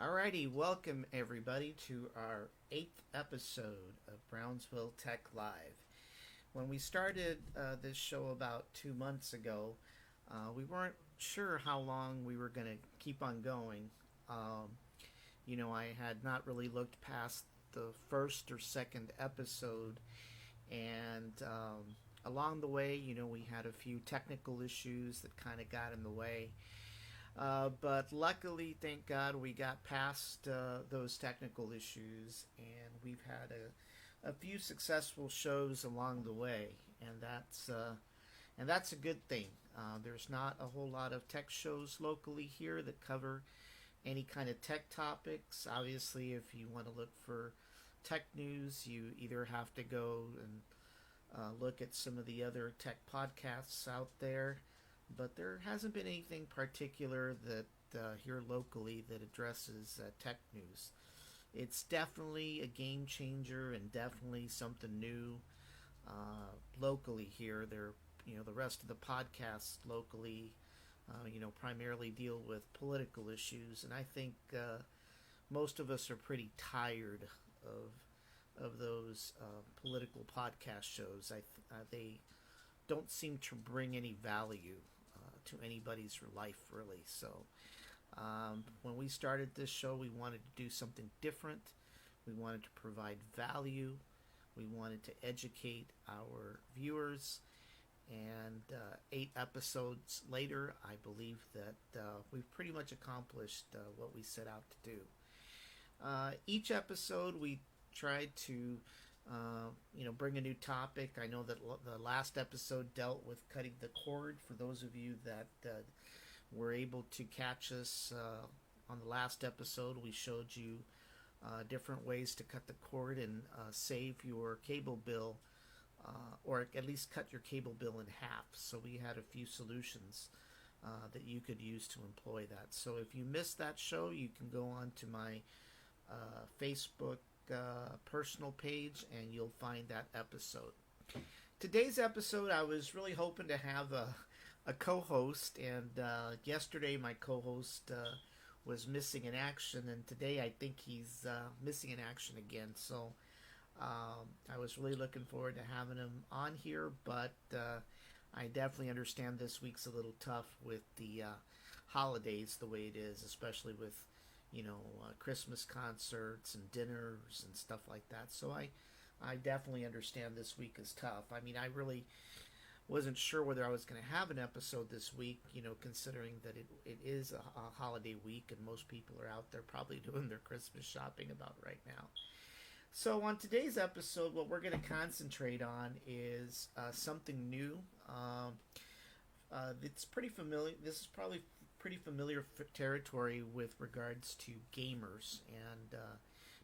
Alrighty, welcome everybody to our 8th episode of Brownsville Tech Live. When we started this show about 2 months ago, we weren't sure how long we were going to keep on going. I had not really looked past the first or second episode, and along the way, we had a few technical issues that kind of got in the way. But luckily, thank God, we got past those technical issues, and we've had a few successful shows along the way, and that's a good thing. There's not a whole lot of tech shows locally here that cover any kind of tech topics. Obviously, if you want to look for tech news, you either have to go and look at some of the other tech podcasts out there, but there hasn't been anything particular that here locally that addresses tech news. It's definitely a game changer and definitely something new locally here. The rest of the podcasts locally, primarily deal with political issues, and I think most of us are pretty tired of those political podcast shows. They don't seem to bring any value to anybody's life, really. So when we started this show, we wanted to do something different. We wanted to provide value. We wanted to educate our viewers. And 8 episodes later, I believe that we've pretty much accomplished what we set out to do. Each episode, we tried to bring a new topic. I know that the last episode dealt with cutting the cord. For those of you that were able to catch us on the last episode, we showed you different ways to cut the cord and save your cable bill, or at least cut your cable bill in half. So we had a few solutions that you could use to employ that. So if you missed that show, you can go on to my Facebook personal page and you'll find that episode. Today's episode, I was really hoping to have a co-host, and yesterday my co-host was missing in action, and today I think he's missing in action again. So I was really looking forward to having him on here, but I definitely understand this week's a little tough with the holidays the way it is, especially with Christmas concerts and dinners and stuff like that. So I definitely understand this week is tough. I mean, I really wasn't sure whether I was going to have an episode this week, considering that it is a holiday week and most people are out there probably doing their Christmas shopping about right now. So, on today's episode, what we're going to concentrate on is something new. It's pretty familiar. This is probably pretty familiar territory with regards to gamers and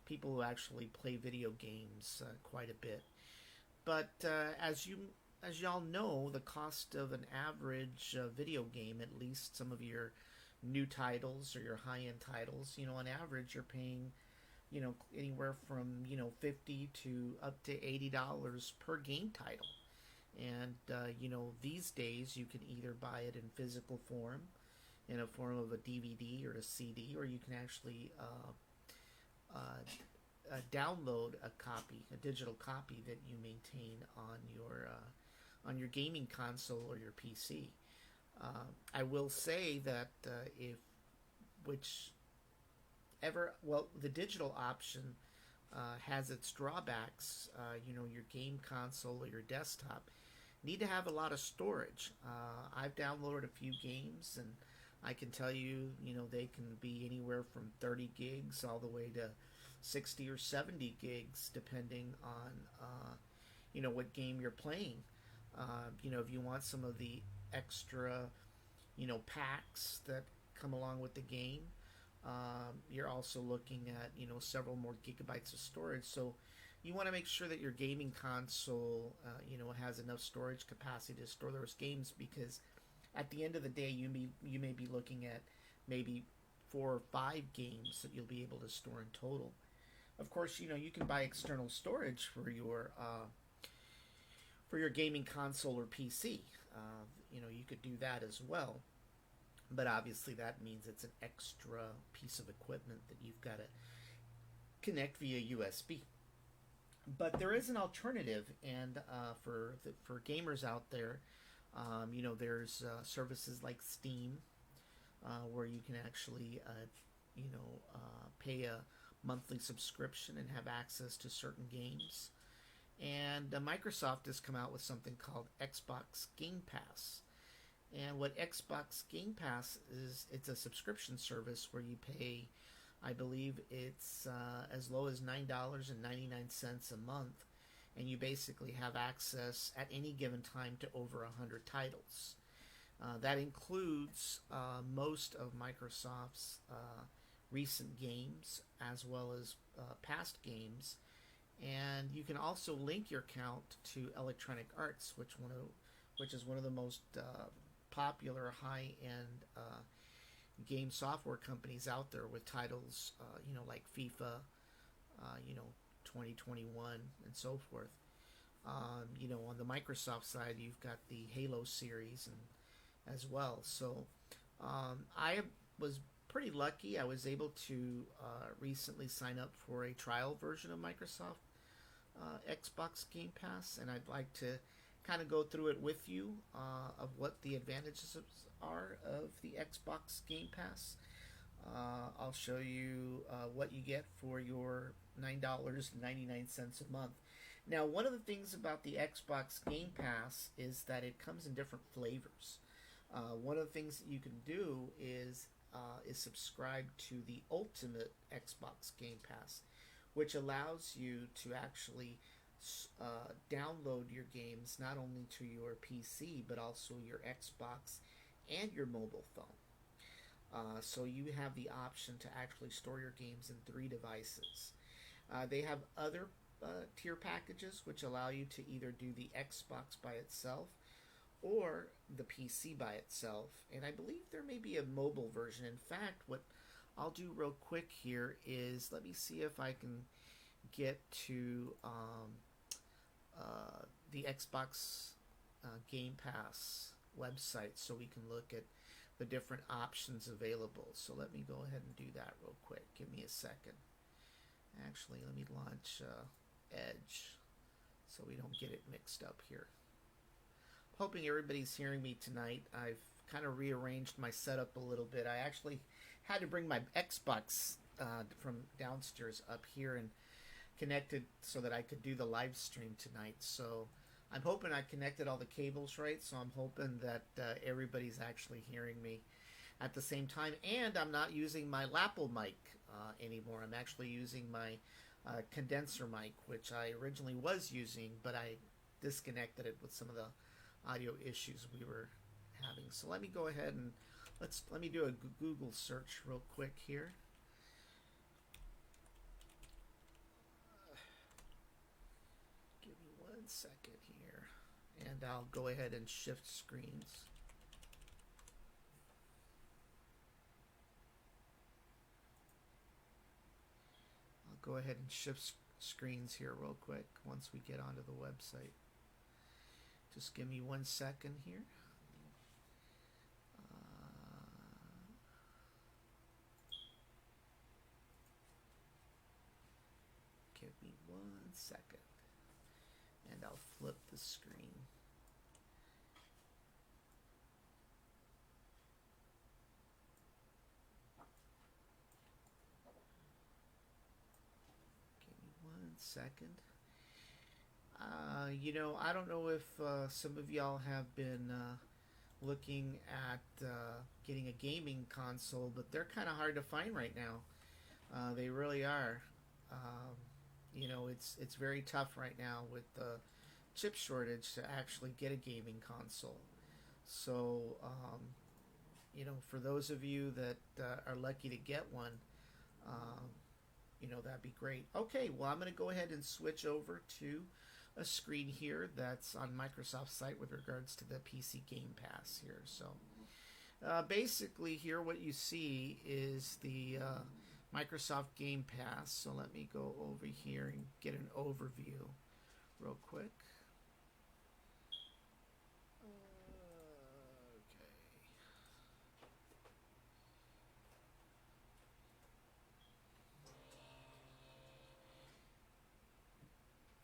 people who actually play video games quite a bit. But as y'all know, the cost of an average video game, at least some of your new titles or your high-end titles, on average, you're paying, anywhere from, 50 to up to $80 per game title. And, these days you can either buy it in physical form, in a form of a DVD or a CD, or you can actually download a copy, a digital copy that you maintain on your gaming console or your PC. I will say that the digital option has its drawbacks. Your game console or your desktop need to have a lot of storage. I've downloaded a few games, and I can tell you, they can be anywhere from 30 gigs all the way to 60 or 70 gigs, depending on, what game you're playing. If you want some of the extra, packs that come along with the game, you're also looking at, several more gigabytes of storage. So you want to make sure that your gaming console, has enough storage capacity to store those games, because at the end of the day, you may be looking at maybe 4 or 5 games that you'll be able to store in total. Of course, you can buy external storage for your gaming console or PC. You could do that as well. But obviously that means it's an extra piece of equipment that you've got to connect via USB. But there is an alternative, and for gamers out there, there's services like Steam, where you can actually, pay a monthly subscription and have access to certain games. And Microsoft has come out with something called Xbox Game Pass. And what Xbox Game Pass is, it's a subscription service where you pay, I believe it's as low as $9.99 a month, and you basically have access at any given time to over 100 titles. That includes most of Microsoft's recent games, as well as past games. And you can also link your account to Electronic Arts, which is one of the most popular high-end game software companies out there, with titles, like FIFA, 2021, and so forth. On the Microsoft side, you've got the Halo series as well. So I was pretty lucky. I was able to recently sign up for a trial version of Microsoft Xbox Game Pass, and I'd like to kind of go through it with you, of what the advantages are of the Xbox Game Pass. I'll show you what you get for your $9.99 a month. Now, one of the things about the Xbox Game Pass is that it comes in different flavors. One of the things that you can do is subscribe to the Ultimate Xbox Game Pass, which allows you to actually download your games not only to your PC but also your Xbox and your mobile phone. So you have the option to actually store your games in 3 devices. They have other tier packages which allow you to either do the Xbox by itself or the PC by itself, and I believe there may be a mobile version. In fact, what I'll do real quick here is, let me see if I can get to the Xbox Game Pass website so we can look at the different options available. So let me go ahead and do that real quick. Give me a second. Actually, let me launch Edge so we don't get it mixed up here. Hoping everybody's hearing me tonight. I've kind of rearranged my setup a little bit. I actually had to bring my Xbox from downstairs up here and connected so that I could do the live stream tonight. So I'm hoping I connected all the cables right, so I'm hoping that everybody's actually hearing me at the same time. And I'm not using my lapel mic anymore. I'm actually using my condenser mic, which I originally was using, but I disconnected it with some of the audio issues we were having. So let me go ahead and let me do a Google search real quick here. Give me 1 second here, and I'll go ahead and shift screens. I'll go ahead and shift screens here real quick once we get onto the website. Just give me 1 second here. Give me 1 second, and I'll flip the screen. Give me 1 second. I don't know if some of y'all have been looking at getting a gaming console, but they're kind of hard to find right now. They really are. It's very tough right now with the chip shortage to actually get a gaming console. So, for those of you that are lucky to get one, that'd be great. Okay, well, I'm going to go ahead and switch over to a screen here that's on Microsoft's site with regards to the PC Game Pass here. So, basically, here what you see is the Microsoft Game Pass. So let me go over here and get an overview real quick. Okay.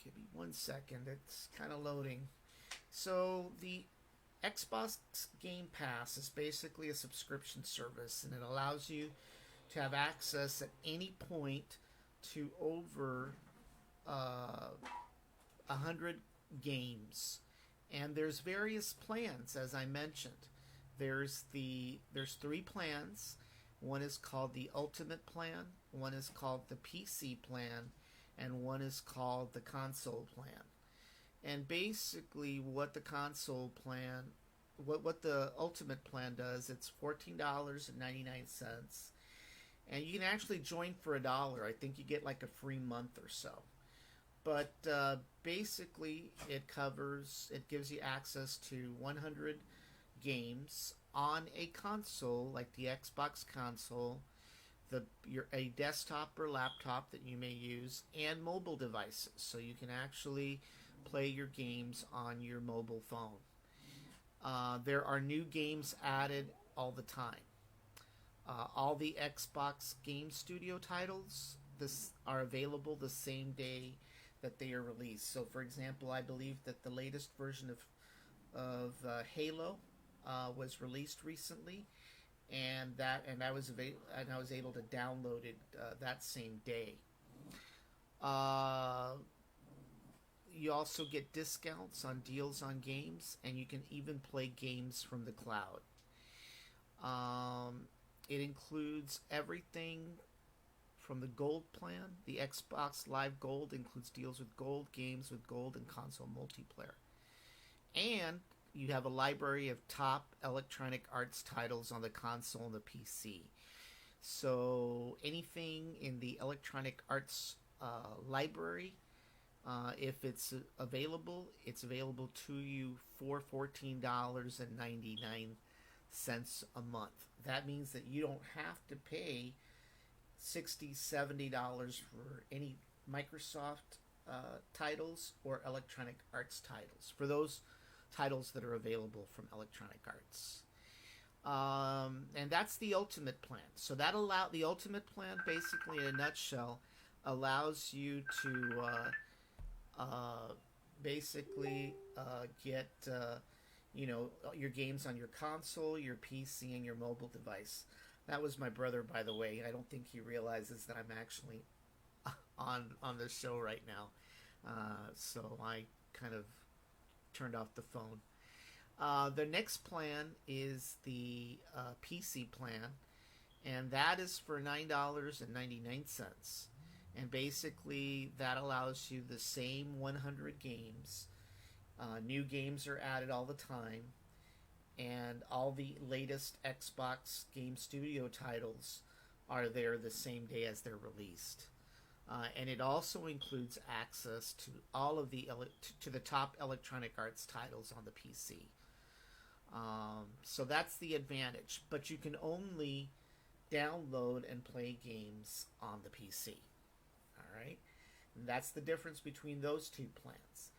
Give me 1 second. It's kind of loading. So the Xbox Game Pass is basically a subscription service, and it allows you to have access at any point to over 100 games. And there's various plans, as I mentioned. There's 3 plans. One is called the Ultimate Plan, one is called the PC Plan, and one is called the Console Plan. And basically what the console plan, what the Ultimate Plan does, it's $14.99. And you can actually join for $1. I think you get like a free month or so. But basically, it gives you access to 100 games on a console, like the Xbox console, a desktop or laptop that you may use, and mobile devices. So you can actually play your games on your mobile phone. There are new games added all the time. All the Xbox Game Studio titles are available the same day that they are released. So, for example, I believe that the latest version of Halo was released recently, and I was able to download it that same day. You also get discounts on deals on games, and you can even play games from the cloud. It includes everything from the Gold plan. The Xbox Live Gold includes deals with gold, games with gold, and console multiplayer. And you have a library of top Electronic Arts titles on the console and the PC. So anything in the Electronic Arts library, if it's available to you for $14.99 a month. That means that you don't have to pay $60, $70 for any Microsoft titles or Electronic Arts titles, for those titles that are available from Electronic Arts. And that's the Ultimate Plan. So the Ultimate Plan, basically in a nutshell, allows you to get your games on your console, your PC, and your mobile device. That was my brother, by the way. I don't think he realizes that I'm actually on the show right now. So I kind of turned off the phone. The next plan is the PC plan, and that is for $9.99. And basically, that allows you the same 100 games. New games are added all the time, and all the latest Xbox Game Studio titles are there the same day as they're released. And it also includes access to all of the top Electronic Arts titles on the PC. So that's the advantage. But you can only download and play games on the PC. All right, and that's the difference between those two plans.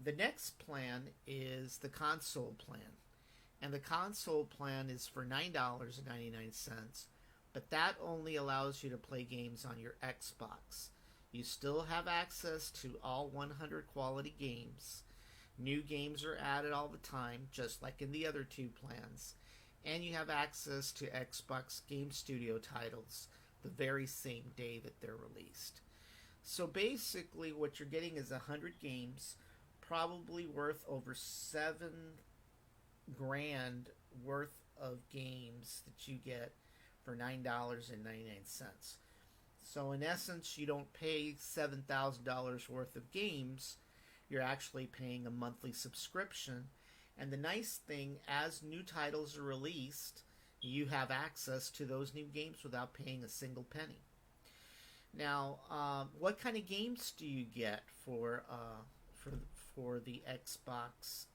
The next plan is the console plan, and the console plan is for $9.99, but that only allows you to play games on your Xbox. You still have access to all 100 quality games. New games are added all the time, just like in the other two plans. And you have access to Xbox Game Studio titles the very same day that they're released. So basically, what you're getting is 100 games, probably worth over $7,000 worth of games that you get for $9.99. So in essence, you don't pay $7,000 worth of games. You're actually paying a monthly subscription. And the nice thing, as new titles are released, you have access to those new games without paying a single penny. Now, what kind of games do you get for the Xbox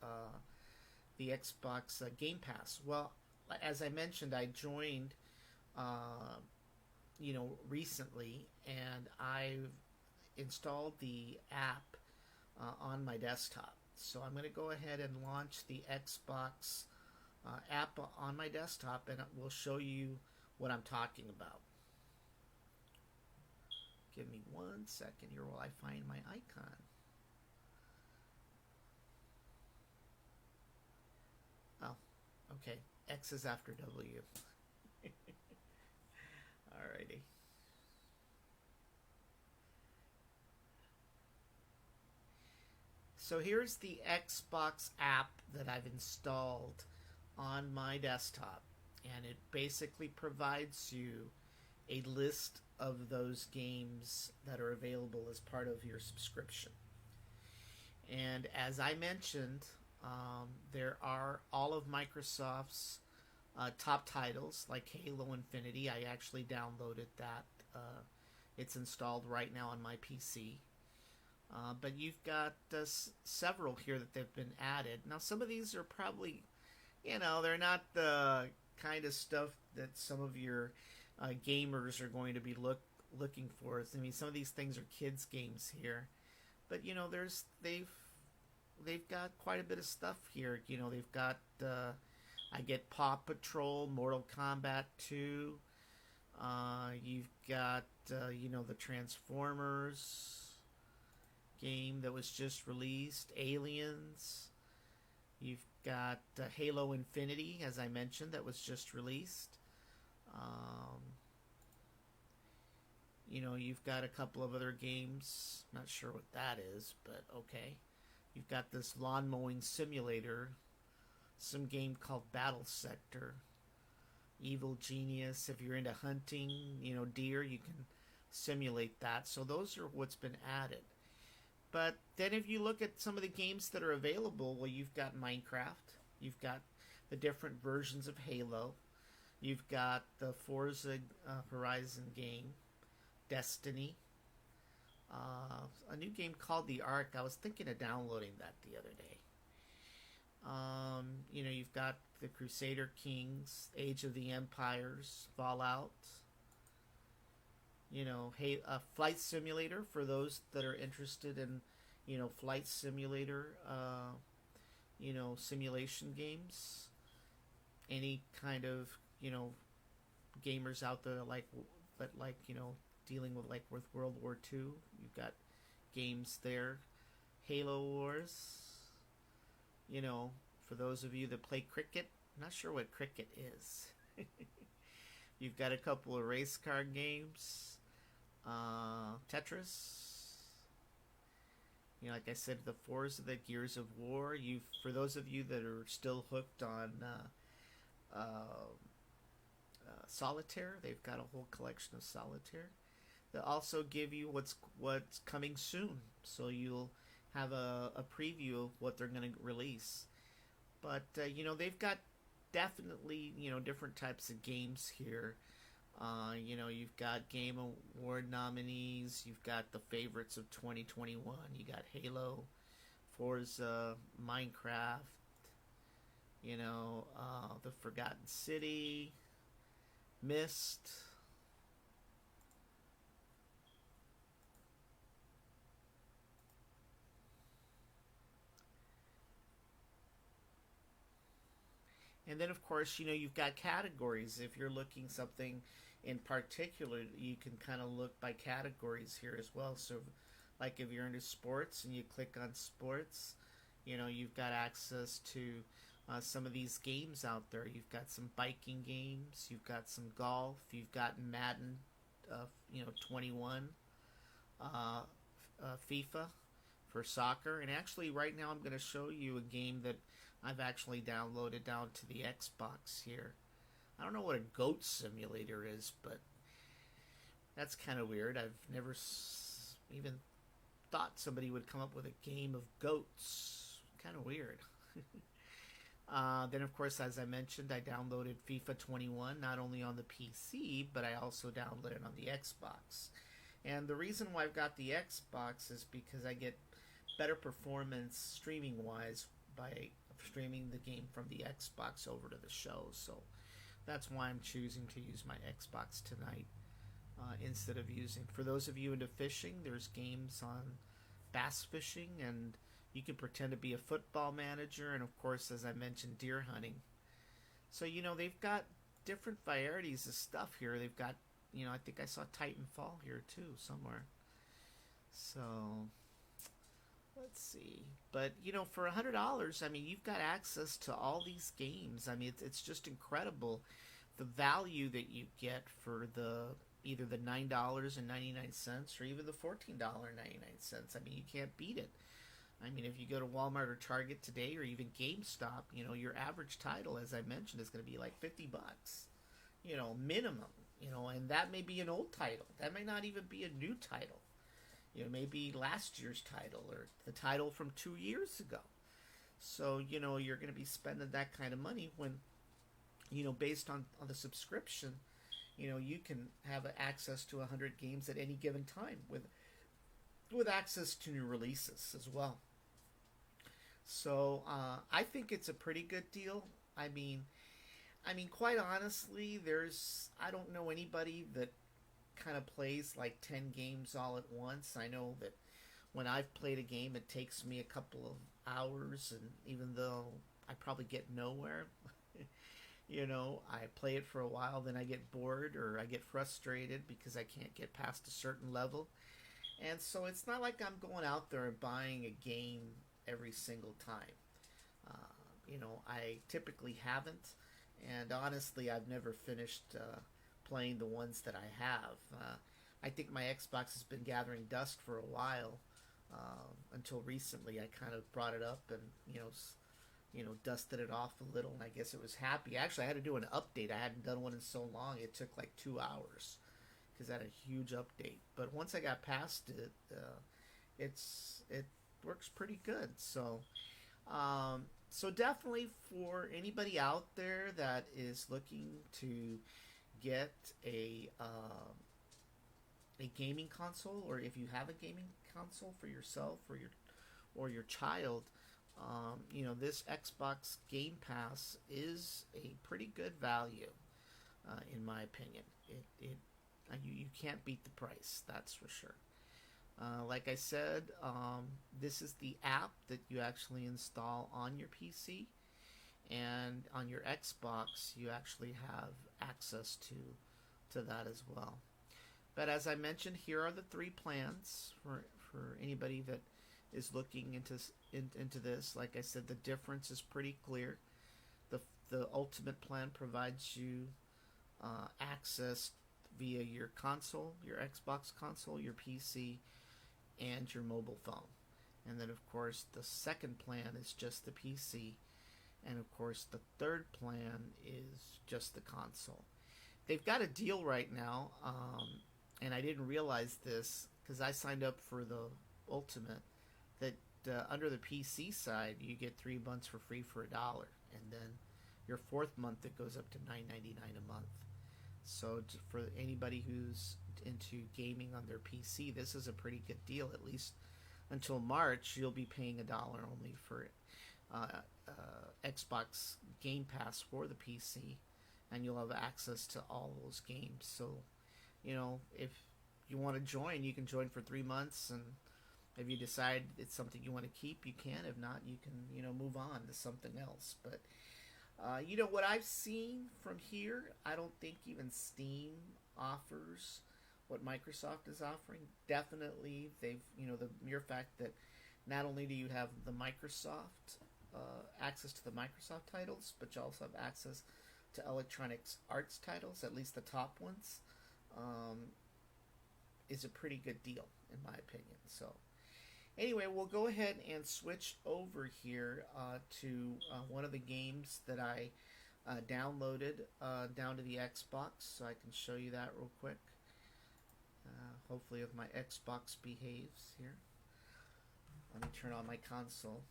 Game Pass? Well, as I mentioned, I joined recently, and I've installed the app on my desktop. So I'm going to go ahead and launch the Xbox app on my desktop, and it will show you what I'm talking about. Give me 1 second here while I find my icon. Oh, okay. X is after W. Alrighty. So here's the Xbox app that I've installed on my desktop, and it basically provides you a list of those games that are available as part of your subscription. And as I mentioned, there are all of Microsoft's top titles like Halo Infinity. I actually downloaded that. It's installed right now on my PC. But you've got several here that they've been added. Now, some of these are probably, they're not the kind of stuff that some of your gamers are going to be looking for. I mean, some of these things are kids' games here, but they've got quite a bit of stuff here. They've got I get Paw Patrol, Mortal Kombat 2. You've got the Transformers game that was just released, Aliens. You've got Halo Infinity, as I mentioned, that was just released. You've got a couple of other games. Not sure what that is, but okay. You've got this lawn mowing simulator, some game called Battle Sector, Evil Genius. If you're into hunting, deer, you can simulate that. So those are what's been added. But then if you look at some of the games that are available, well, you've got Minecraft. You've got the different versions of Halo. You've got the Forza Horizon game, Destiny. A new game called The Ark. I was thinking of downloading that the other day. You've got the Crusader Kings, Age of the Empires, Fallout. Flight Simulator for those that are interested in, flight simulator, simulation games. Any kind of, gamers out there that dealing with World War II. You've got games there. Halo Wars. For those of you that play cricket, I'm not sure what cricket is. You've got a couple of race car games. Tetris. Like I said, the Forza, the Gears of War. You, for those of you that are still hooked on Solitaire, they've got a whole collection of Solitaire. They'll also give you what's coming soon, so you'll have a preview of what they're going to release. But they've got definitely different types of games here. You've got Game Award nominees. You've got the favorites of 2021. You got Halo, Forza, Minecraft. The Forgotten City, Myst. And then, of course, you've got categories. If you're looking something in particular, you can kind of look by categories here as well. So, like if you're into sports and you click on sports, you've got access to some of these games out there. You've got some biking games, you've got some golf, you've got Madden, 21, uh, FIFA for soccer. And actually, right now, I'm going to show you a game that I've actually downloaded down to the Xbox here. I don't know what a goat simulator is, but that's kind of weird. I've never even thought somebody would come up with a game of goats. Kind of weird. Then, of course, as I mentioned, I downloaded FIFA 21 not only on the PC, but I also downloaded it on the Xbox. And the reason why I've got the Xbox is because I get better performance streaming wise by streaming the game from the Xbox over to the show. So that's why I'm choosing to use my Xbox tonight instead of using. For those of you into fishing, there's games on bass fishing, and you can pretend to be a football manager, and of course, as I mentioned, deer hunting. So they've got different varieties of stuff here. They've got I think I saw Titanfall here too somewhere. So let's see. But for $100, I mean, you've got access to all these games. I mean, it's just incredible the value that you get for either the $9.99 or even the $14.99. I mean, you can't beat it. I mean, if you go to Walmart or Target today, or even GameStop, your average title, as I mentioned, is going to be like $50, minimum. And that may be an old title. That may not even be a new title. Maybe last year's title or the title from 2 years ago. So, you're going to be spending that kind of money when, based on the subscription, you can have access to 100 games at any given time with access to new releases as well. So, I think it's a pretty good deal. Quite honestly, I don't know anybody that kind of plays like 10 games all at once. I know that when I've played a game, it takes me a couple of hours, and even though I probably get nowhere, I play it for a while, then I get bored or I get frustrated because I can't get past a certain level. And so it's not like I'm going out there and buying a game every single time. I typically haven't, and honestly, I've never finished playing the ones that I have. I think my Xbox has been gathering dust for a while. Until recently, I kind of brought it up and dusted it off a little, and I guess it was happy. Actually, I had to do an update. I hadn't done one in so long. It took like 2 hours because I had a huge update. But once I got past it, it works pretty good. So definitely for anybody out there that is looking to get a gaming console, or if you have a gaming console for yourself or your child, this Xbox Game Pass is a pretty good value, in my opinion. You can't beat the price, that's for sure. Like I said, this is the app that you actually install on your PC, and on your Xbox you actually have access to that as well. But as I mentioned, here are the 3 plans for anybody that is looking into this. Like I said, the difference is pretty clear. The ultimate plan provides you access via your console, your Xbox console, your PC, and your mobile phone. And then, of course, the second plan is just the PC. And, of course, the third plan is just the console. They've got a deal right now, and I didn't realize this because I signed up for the Ultimate, that under the PC side, you get 3 months for free for $1. And then your fourth month, it goes up to $9.99 a month. So for anybody who's into gaming on their PC, this is a pretty good deal. At least until March, you'll be paying $1 only for Xbox Game Pass for the PC, and you'll have access to all those games. So, if you want to join, you can join for 3 months, and if you decide it's something you want to keep, you can. If not, you can, move on to something else. But what I've seen from here, I don't think even Steam offers what Microsoft is offering. Definitely, the mere fact that not only do you have the Microsoft access to the Microsoft titles, but you also have access to Electronic Arts titles, at least the top ones, is a pretty good deal, in my opinion. So, anyway, we'll go ahead and switch over here to one of the games that I downloaded down to the Xbox, so I can show you that real quick. Hopefully, if my Xbox behaves here. Let me turn on my console.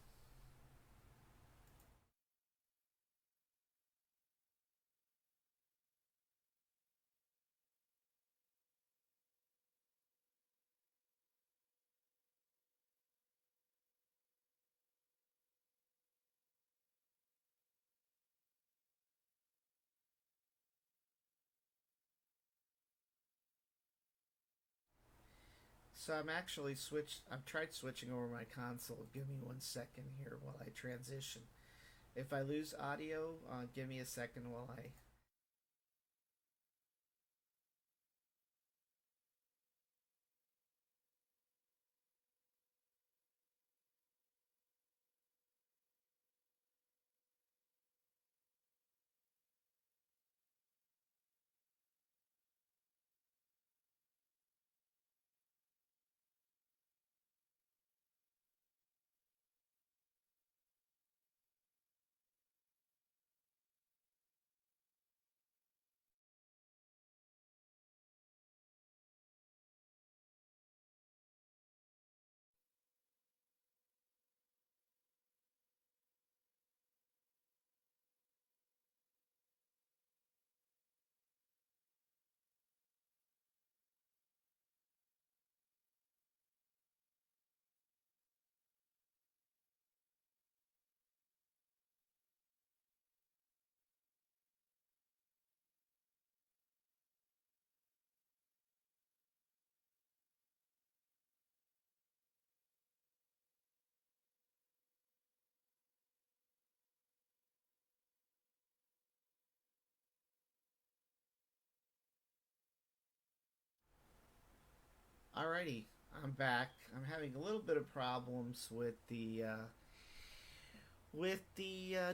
So I'm actually I've tried switching over my console. Give me 1 second here while I transition. If I lose audio, give me a second while I. Alrighty, I'm back. I'm having a little bit of problems with the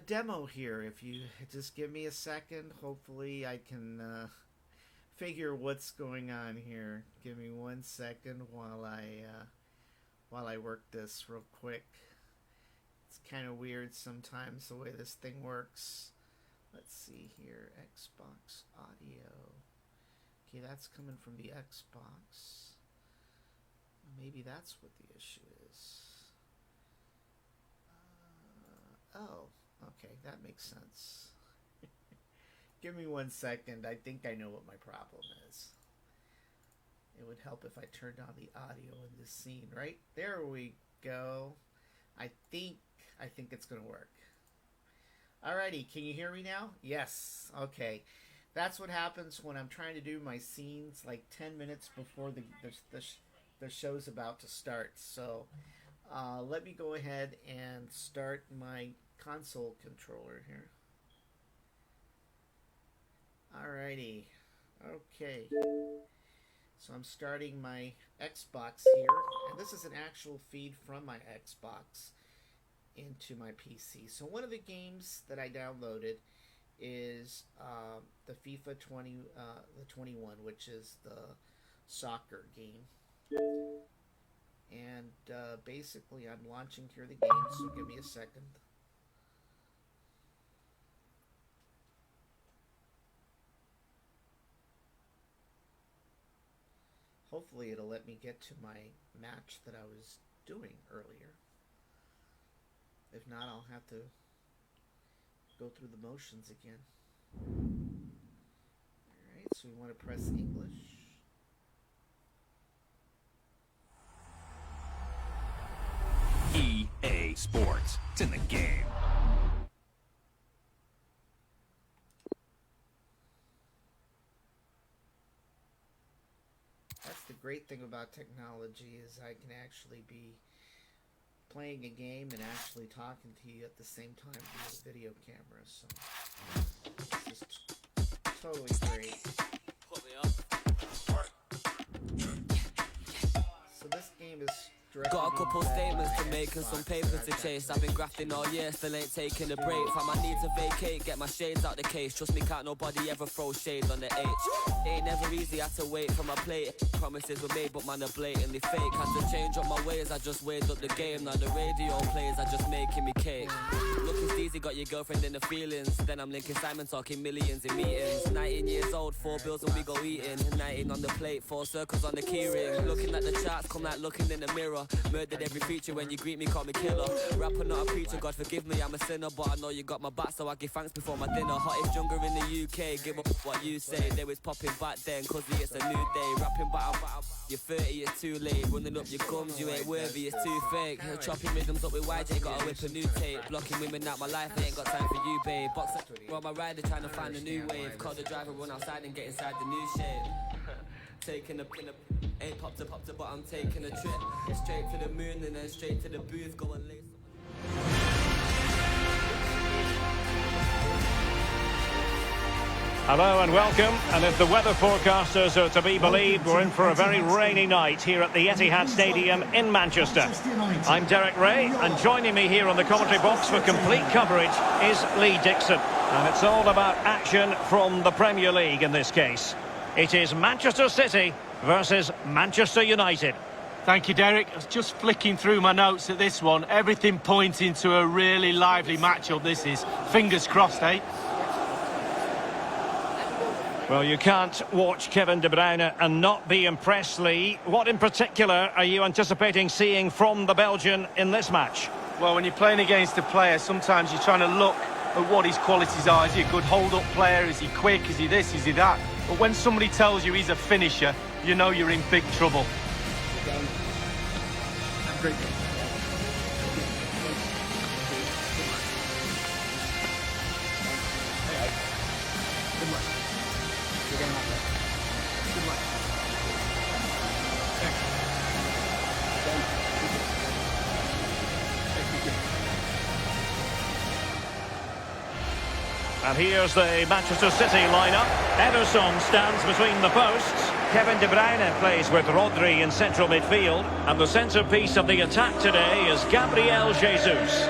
demo here. If you just give me a second, hopefully I can figure what's going on here. Give me 1 second while I work this real quick. It's kind of weird sometimes the way this thing works. Let's see here, Xbox audio. Okay, that's coming from the Xbox. Maybe that's what the issue is. Oh, okay, that makes sense. Give me 1 second. I think I know what my problem is. It would help if I turned on the audio in this scene, right? There we go. I think it's gonna work. Alrighty, can you hear me now? Yes. Okay. That's what happens when I'm trying to do my scenes like 10 minutes before the show's about to start. So let me go ahead and start my console controller here. Alrighty. Okay. So I'm starting my Xbox here, and this is an actual feed from my Xbox into my PC. So one of the games that I downloaded is the FIFA 21, which is the soccer game. And basically I'm launching here the game, so give me a second. Hopefully it'll let me get to my match that I was doing earlier. If not, I'll have to go through the motions again. Alright, so we want to press English. EA Sports. It's in the game. That's the great thing about technology, is I can actually be playing a game and actually talking to you at the same time via the video camera, so it's just totally great. Put me up. So this game is directly Got a couple being statements to by make and some Xbox papers that to I've chase. got I've been grafting all year, still ain't taking a break. Fam, I need to vacate, get my shades out the case. Trust me, can't nobody ever throw shade on the H. Ain't never easy, had to wait for my plate. Promises were made, but man, are blatantly fake. Had to change up my ways, I just weighed up the game. Now the radio plays, I just making me cake. Looking steezy, got your girlfriend in the feelings. Then I'm linking Simon, talking millions in meetings. 19 years old, 4 bills and we go eating. 19 on the plate, 4 circles on the key ring. Looking at the charts, come like looking in the mirror. Murdered every feature, when you greet me, call me killer. Rapper, not a preacher, God forgive me, I'm a sinner. But I know you got my back, so I give thanks before my dinner. Hottest younger in the UK, give up what you say. They was popping back then, cause it's a new day. Rapping battle, you're 30, it's too late. Running up your gums, you ain't worthy, it's too fake. Chopping rhythms up with YJ, gotta whip a new tape. Blocking women out my life, I ain't got time for you, babe. Boxer on my rider, trying to find a new wave. Call the driver, run outside and get inside the new shape. Taking a pin, ain't popped up, but I'm taking a trip. Straight to the moon and then straight to the booth, go and lace. Hello and welcome, and if the weather forecasters are to be believed, we're in for a very rainy night here at the Etihad Stadium in Manchester. I'm Derek Ray, and joining me here on the commentary box for complete coverage is Lee Dixon. And it's all about action from the Premier League in this case. It is Manchester City versus Manchester United. Thank you, Derek. I was just flicking through my notes at this one. Everything pointing to a really lively matchup this is. Fingers crossed, eh? Well, you can't watch Kevin De Bruyne and not be impressed, Lee. What in particular are you anticipating seeing from the Belgian in this match? Well, when you're playing against a player, sometimes you're trying to look at what his qualities are. Is he a good hold-up player? Is he quick? Is he this? Is he that? But when somebody tells you he's a finisher, you know you're in big trouble. And here's the Manchester City lineup. Ederson stands between the posts. Kevin De Bruyne plays with Rodri in central midfield. And the centrepiece of the attack today is Gabriel Jesus.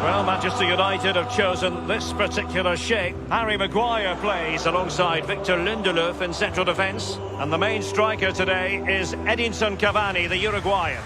Well, Manchester United have chosen this particular shape. Harry Maguire plays alongside Victor Lindelof in central defence. And the main striker today is Edinson Cavani, the Uruguayan.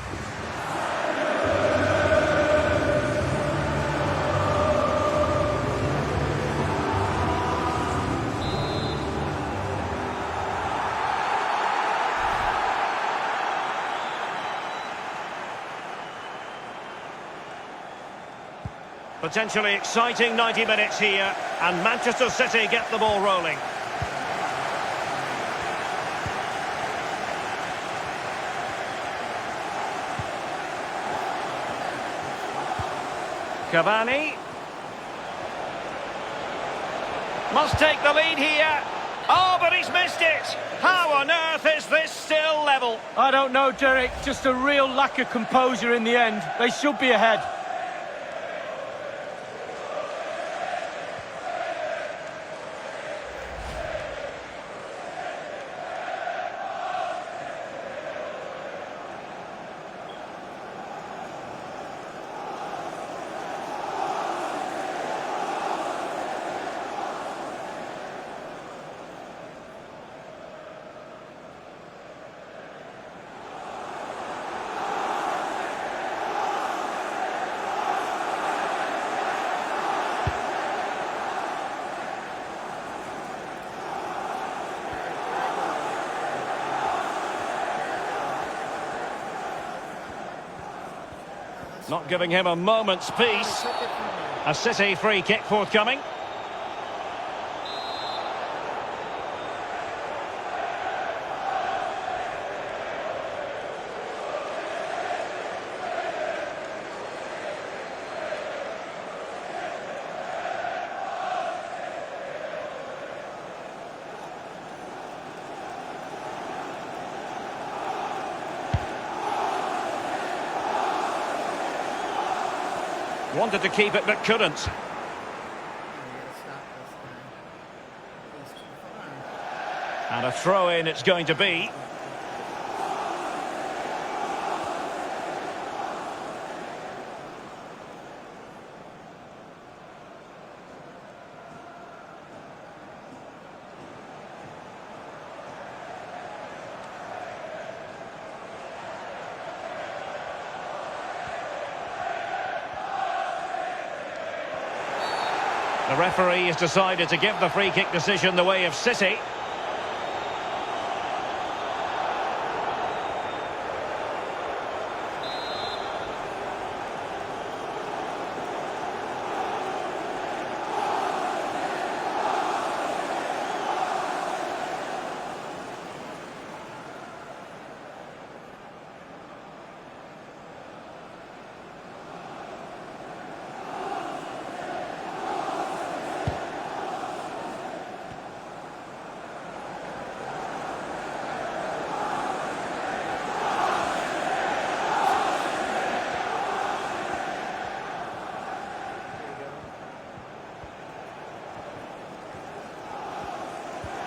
Potentially exciting 90 minutes here, and Manchester City get the ball rolling. Cavani must take the lead here. Oh, but he's missed it. How on earth is this still level? I don't know, Derek. Just a real lack of composure in the end. They should be ahead. Not giving him a moment's peace. A City free kick forthcoming. Wanted to keep it but couldn't. And a throw in it's going to be. The referee has decided to give the free kick decision the way of City.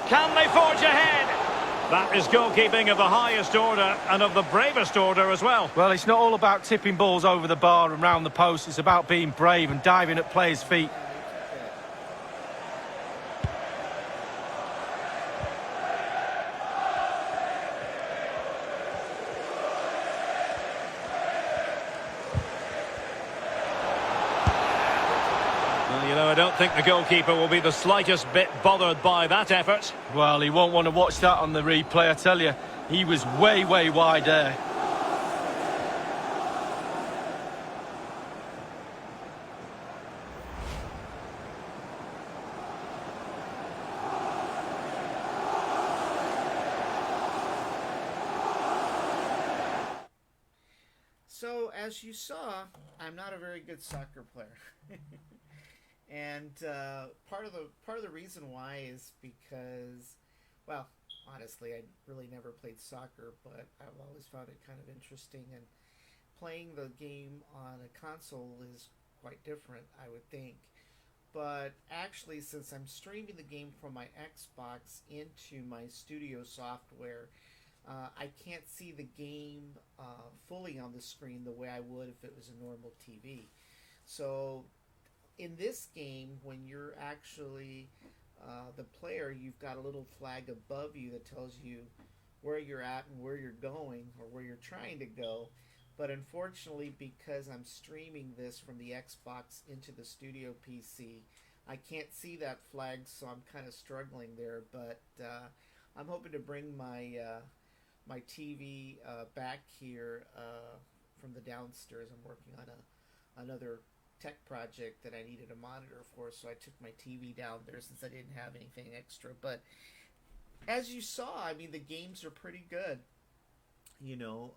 Can they forge ahead? That is goalkeeping of the highest order and of the bravest order as well. Well, it's not all about tipping balls over the bar and round the post. It's about being brave and diving at players' feet. You know, I don't think the goalkeeper will be the slightest bit bothered by that effort. Well, he won't want to watch that on the replay, I tell you. He was way, way wide there. So, as you saw, I'm not a very good soccer player. And part of the reason why is because, well, honestly, I really never played soccer, but I've always found it kind of interesting. And playing the game on a console is quite different, I would think. But actually, since I'm streaming the game from my Xbox into my studio software, I can't see the game fully on the screen the way I would if it was a normal TV. So in this game, when you're actually the player, you've got a little flag above you that tells you where you're at and where you're going, or where you're trying to go. But unfortunately, because I'm streaming this from the Xbox into the studio PC, I can't see that flag, so I'm kind of struggling there. But I'm hoping to bring my my TV back here from the downstairs. I'm working on another tech project that I needed a monitor for, so I took my TV down there since I didn't have anything extra. But as you saw, I mean, the games are pretty good. You know,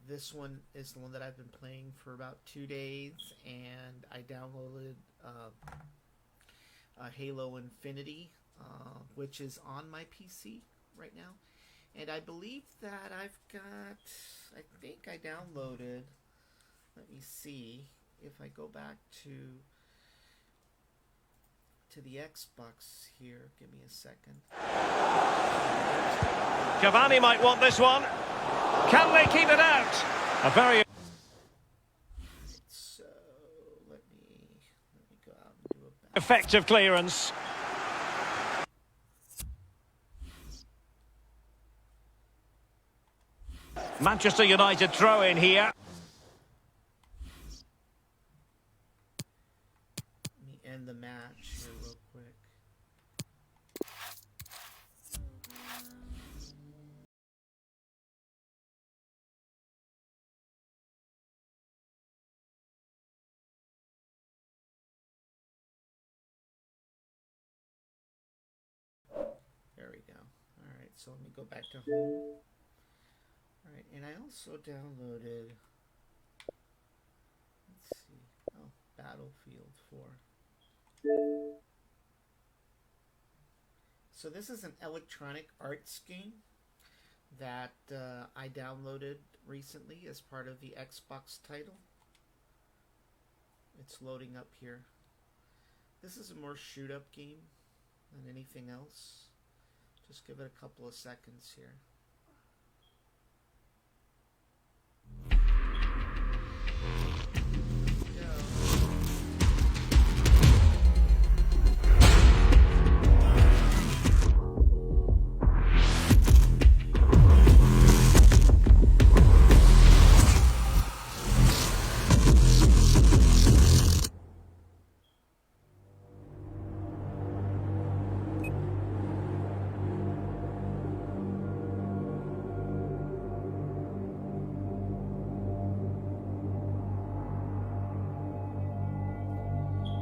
this one is the one that I've been playing for about 2 days, and I downloaded Halo Infinity, which is on my PC right now. And I believe that I've got, I think I downloaded, let me see, if I go back to the Xbox here, give me a second. Cavani might want this one. Can they keep it out? A very So, let me go out and do a back. effective clearance. Manchester United throw in here. Let me end the match here real quick. so let me go back to home. Alright, and I also downloaded, let's see, Battlefield 4. So this is an Electronic Arts game that I downloaded recently as part of the Xbox title. It's loading up here. This is a more shoot-up game than anything else. Just give it a couple of seconds here.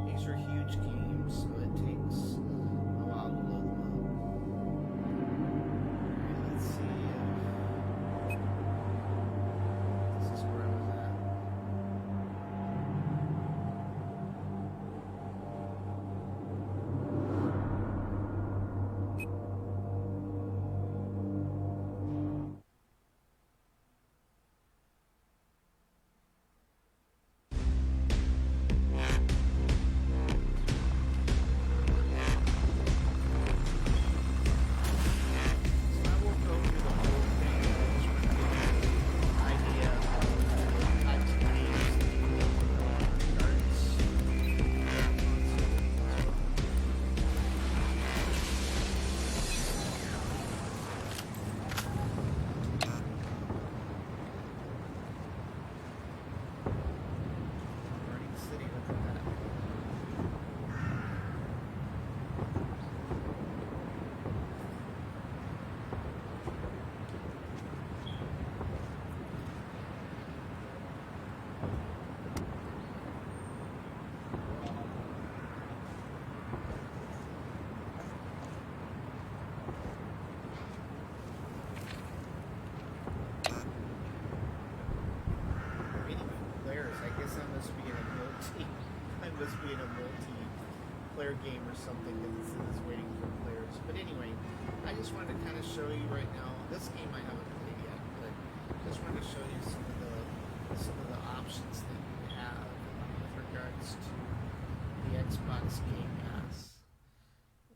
These are huge games, so it takes a while to load them up. Alright, let's see. This is where I was at. So I won't go through the whole thing. I just want to give you an idea of the types of games that Burning City, look at that. Meeting players. I guess I must be in a multi-player game or something because it's waiting for players. But anyway, I just wanted to kind of show you right now. This game I haven't played yet, but just wanted to show you some of the options that you have with regards to the Xbox Game Pass.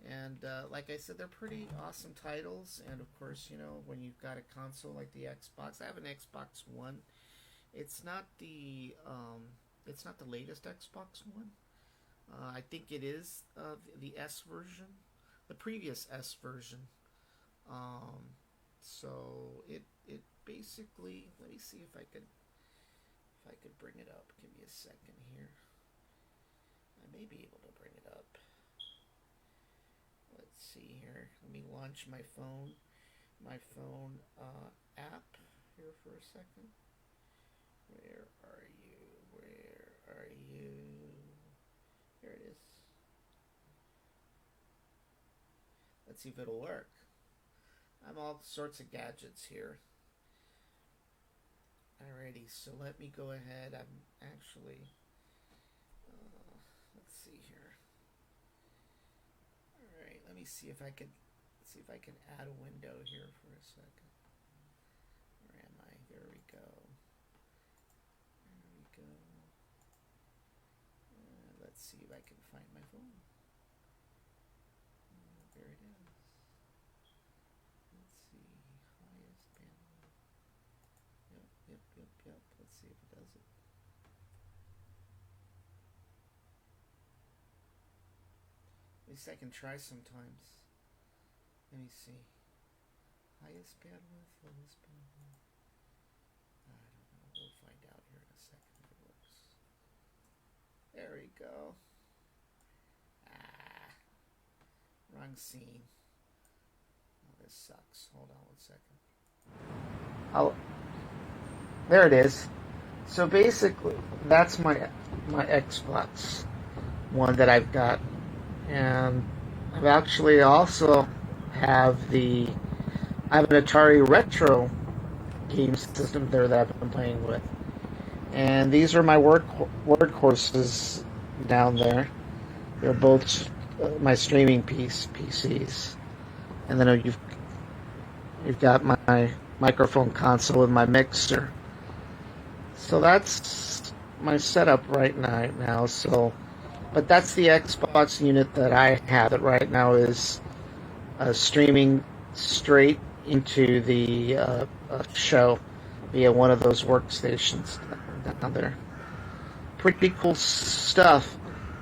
And like I said, they're pretty awesome titles. And of course, you know, when you've got a console like the Xbox, I have an Xbox One. It's not the latest Xbox One. I think it is the S version, the previous S version. So it basically, let me see if I could bring it up. Give me a second here. I may be able to bring it up. Let's see here. Let me launch my phone app here for a second. Where are you? Where are you? Here it is. Let's see if it'll work. I'm all sorts of gadgets here. Alrighty, so let me go ahead. I'm actually, let's see here. Alright, let me see if I can add a window here for a second. Where am I? There we go. There we go. Let's see if I can find my phone. There it is. Let's see. Highest bandwidth. Yep. Let's see if it does it. At least I can try sometimes. Let me see. Highest bandwidth, lowest bandwidth. I don't know. We'll find out here in a second if it works. There we go. Wrong scene. Oh, this sucks. Hold on 1 second. Oh, there it is. So basically, that's my Xbox One that I've got, and I've actually also have the I have an Atari Retro game system there that I've been playing with. And these are my workhorses down there. They're both my streaming PCs. And then you've got my microphone console with my mixer. So that's my setup right now. But that's the Xbox unit that I have. It right now is streaming straight into the show via one of those workstations down there. Pretty cool stuff.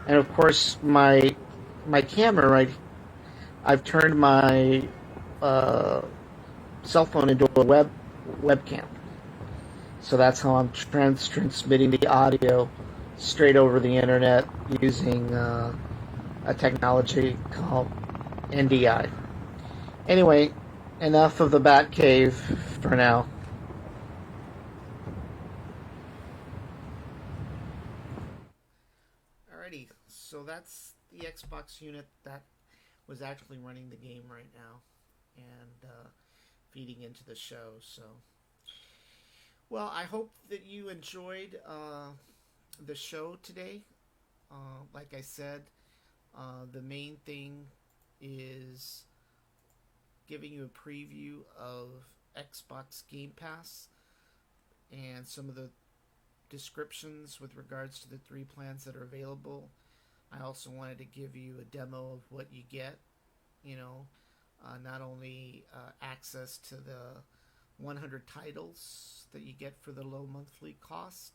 And of course, my camera, right? I've turned my cell phone into a webcam. So that's how I'm transmitting the audio straight over the internet using a technology called NDI. Anyway, enough of the Batcave for now. Alrighty, so that's the Xbox unit that was actually running the game right now and feeding into the show. So, well, I hope that you enjoyed the show today. Like I said, the main thing is giving you a preview of Xbox Game Pass and some of the descriptions with regards to the 3 plans that are available. I also wanted to give you a demo of what you get, not only access to the 100 titles that you get for the low monthly cost,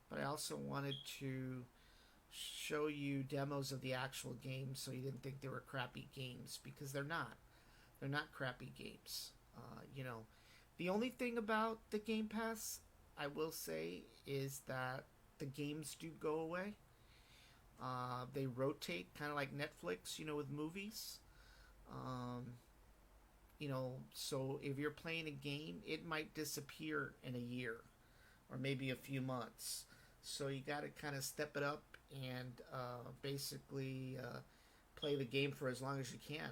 but I also wanted to show you demos of the actual games so you didn't think they were crappy games, because they're not. They're not crappy games. The only thing about the Game Pass, I will say, is that the games do go away. They rotate, kind of like Netflix, with movies. So if you're playing a game, it might disappear in a year or maybe a few months. So you got to kind of step it up and basically play the game for as long as you can,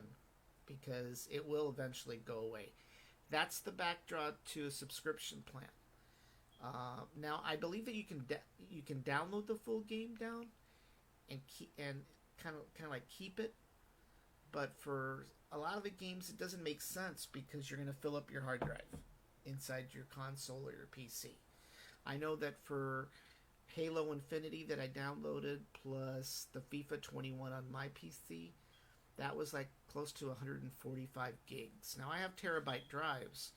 because it will eventually go away. That's the backdrop to a subscription plan. Now, I believe that you can download the full game down and kind of like keep it, but for a lot of the games it doesn't make sense because you're going to fill up your hard drive inside your console or your PC. I know that for Halo Infinity that I downloaded plus the FIFA 21 on my PC, that was like close to 145 gigs. Now I have terabyte drives,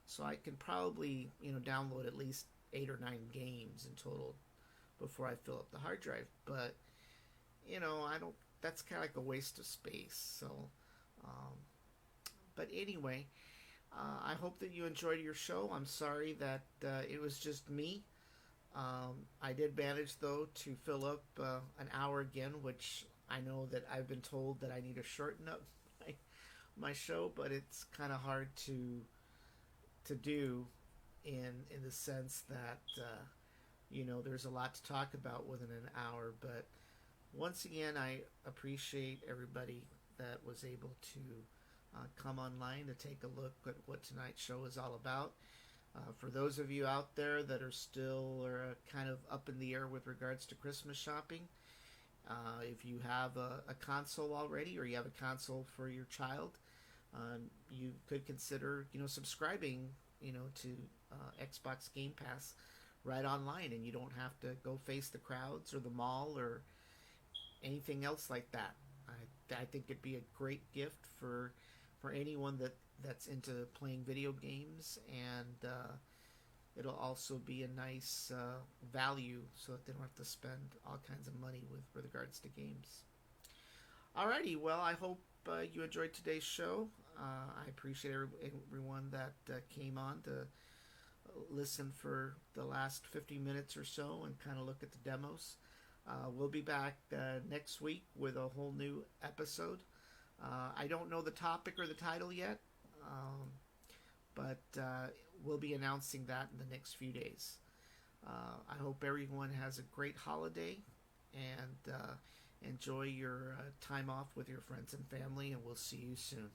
so I can probably download at least 8 or 9 games in total before I fill up the hard drive. But I don't. That's kind of like a waste of space. So, but anyway, I hope that you enjoyed your show. I'm sorry that it was just me. I did manage though to fill up an hour again, which I know that I've been told that I need to shorten up my show, but it's kind of hard to do in the sense that there's a lot to talk about within an hour. But once again, I appreciate everybody that was able to come online to take a look at what tonight's show is all about. For those of you out there that are still kind of up in the air with regards to Christmas shopping, if you have a console already, or you have a console for your child, you could consider subscribing to Xbox Game Pass right online, and you don't have to go face the crowds or the mall or anything else like that. I think it'd be a great gift for anyone that's into playing video games, and it'll also be a nice value so that they don't have to spend all kinds of money with regards to games. Alrighty, well, I hope you enjoyed today's show. I appreciate everyone that came on to listen for the last 50 minutes or so and kind of look at the demos. We'll be back next week with a whole new episode. I don't know the topic or the title yet, but we'll be announcing that in the next few days. I hope everyone has a great holiday and enjoy your time off with your friends and family, and we'll see you soon.